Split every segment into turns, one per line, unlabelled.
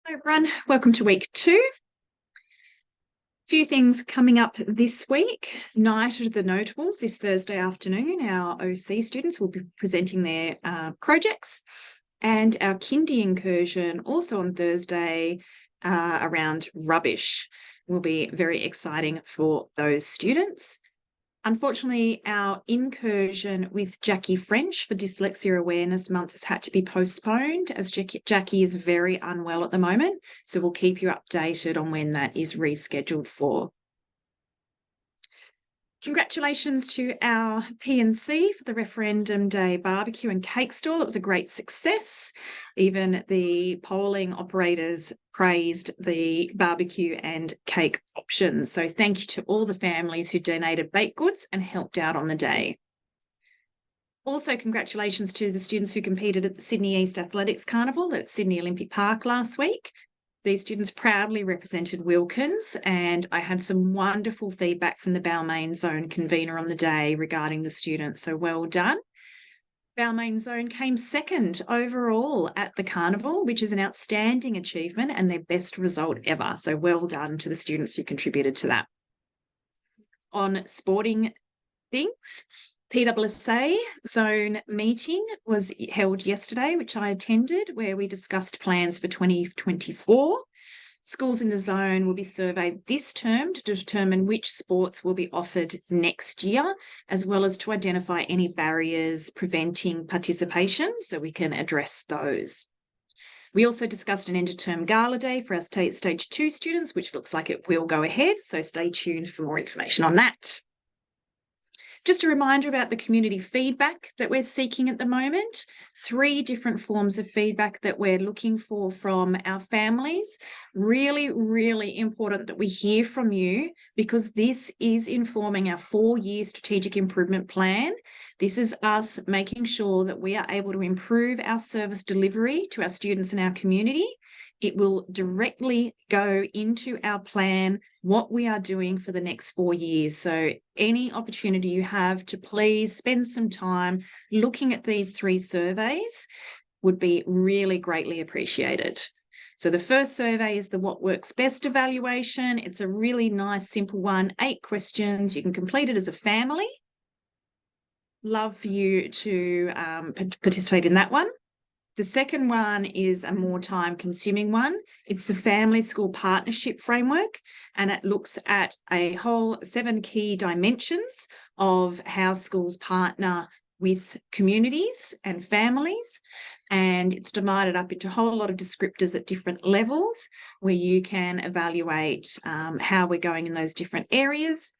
Hello everyone, welcome to week 2. Few things coming up this week. Night of the Notables this Thursday afternoon. Our OC students will be presenting their projects, and our kindy incursion also on Thursday around rubbish will be very exciting for those students. Unfortunately, our incursion with Jackie French for Dyslexia Awareness Month has had to be postponed as Jackie is very unwell at the moment. So we'll keep you updated on when that is rescheduled for. Congratulations to our P&C for the Referendum Day barbecue and cake stall. It was a great success. Even the polling operators praised the barbecue and cake options. So thank you to all the families who donated baked goods and helped out on the day. Also, congratulations to the students who competed at the Sydney East Athletics Carnival at Sydney Olympic Park last week. These students proudly represented Wilkins, and I had some wonderful feedback from the Balmain Zone convener on the day regarding the students, so well done. Balmain Zone came second overall at the carnival, which is an outstanding achievement and their best result ever, so well done to the students who contributed to that. On sporting things, PWSA zone meeting was held yesterday, which I attended, where we discussed plans for 2024. Schools in the zone will be surveyed this term to determine which sports will be offered next year, as well as to identify any barriers preventing participation so we can address those. We also discussed an end-of-term gala day for our Stage 2 students, which looks like it will go ahead, so stay tuned for more information on that. Just a reminder about the community feedback that we're seeking at the moment. 3 different forms of feedback that we're looking for from our families. Really, really important that we hear from you, because this is informing our 4-year strategic improvement plan. This is us making sure that we are able to improve our service delivery to our students and our community. It will directly go into our plan, what we are doing for the next 4 years. So any opportunity you have to please spend some time looking at these 3 surveys would be really greatly appreciated. So the first survey is the What Works Best evaluation. It's a really nice, simple one, 8 questions. You can complete it as a family. Love for you to participate in that one. The second one is a more time-consuming one. It's the Family School Partnership Framework, and it looks at a whole 7 key dimensions of how schools partner with communities and families, and it's divided up into a whole lot of descriptors at different levels where you can evaluate how we're going in those different areas.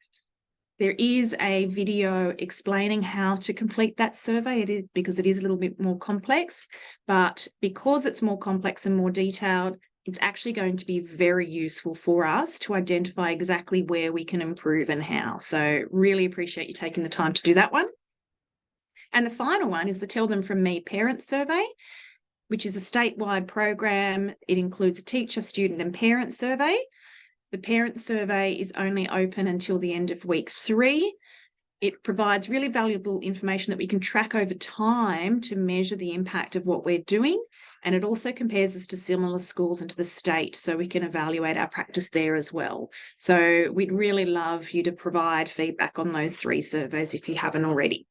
There is a video explaining how to complete that survey. Because it is a little bit more complex, but because it's more complex and more detailed, it's actually going to be very useful for us to identify exactly where we can improve and how. So really appreciate you taking the time to do that one. And the final one is the Tell Them From Me Parent Survey, which is a statewide program. It includes a teacher, student and parent survey. The parent survey is only open until the end of week 3. It provides really valuable information that we can track over time to measure the impact of what we're doing. And it also compares us to similar schools and to the state, so we can evaluate our practice there as well. So we'd really love you to provide feedback on those 3 surveys if you haven't already.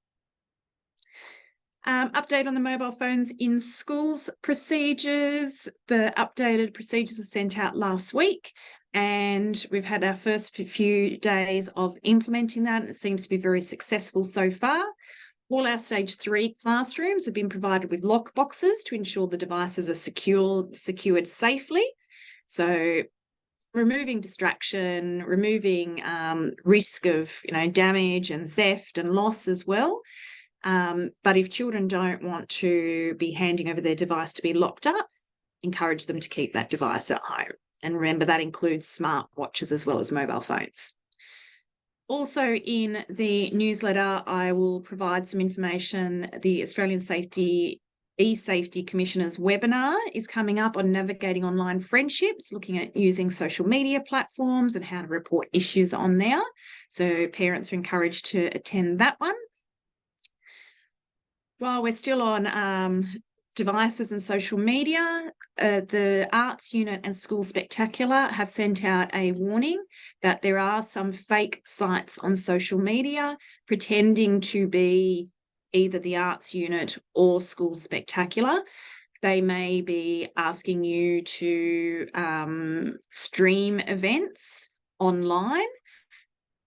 Update on the mobile phones in schools procedures. The updated procedures were sent out last week, and we've had our first few days of implementing that, and it seems to be very successful so far. All our Stage 3 classrooms have been provided with lock boxes to ensure the devices are secured safely. So removing distraction, removing risk of damage and theft and loss as well. But if children don't want to be handing over their device to be locked up, encourage them to keep that device at home. And remember, that includes smart watches as well as mobile phones. Also in the newsletter, I will provide some information. The Australian eSafety Commissioner's webinar is coming up on navigating online friendships, looking at using social media platforms and how to report issues on there. So parents are encouraged to attend that one. While we're still on devices and social media, the arts unit and School Spectacular have sent out a warning that there are some fake sites on social media pretending to be either the arts unit or School Spectacular. They may be asking you to stream events online,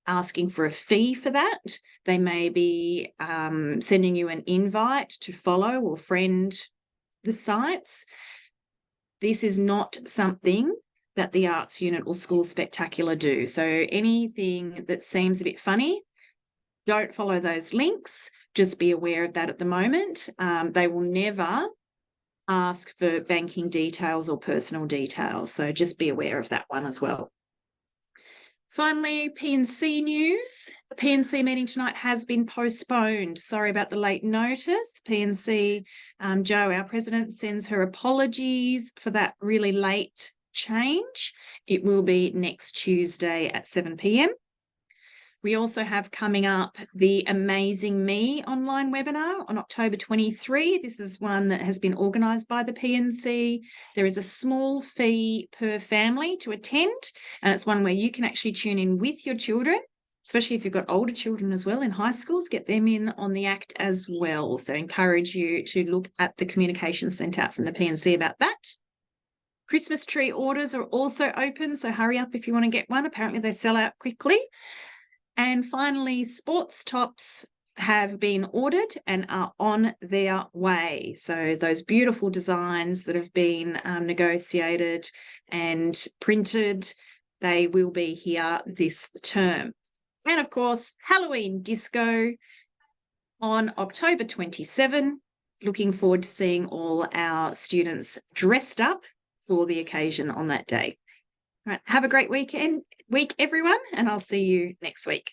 asking for a fee for that. They may be sending you an invite to follow or friend the sites. This is not something that the arts unit or School Spectacular do. So anything that seems a bit funny, don't follow those links. Just be aware of that at the moment. They will never ask for banking details or personal details. So just be aware of that one as well. Finally, P&C news. The P&C meeting tonight has been postponed. Sorry about the late notice. P&C, Jo, our president, sends her apologies for that really late change. It will be next Tuesday at 7 p.m. We also have coming up the Amazing Me online webinar on October 23. This is one that has been organised by the P&C. There is a small fee per family to attend, and it's one where you can actually tune in with your children, especially if you've got older children as well in high schools, get them in on the act as well. So I encourage you to look at the communication sent out from the P&C about that. Christmas tree orders are also open, so hurry up if you want to get one. Apparently they sell out quickly. And finally, sports tops have been ordered and are on their way. So those beautiful designs that have been negotiated and printed, they will be here this term. And of course, Halloween disco on October 27. Looking forward to seeing all our students dressed up for the occasion on that day. All right, have a great week, everyone, and I'll see you next week.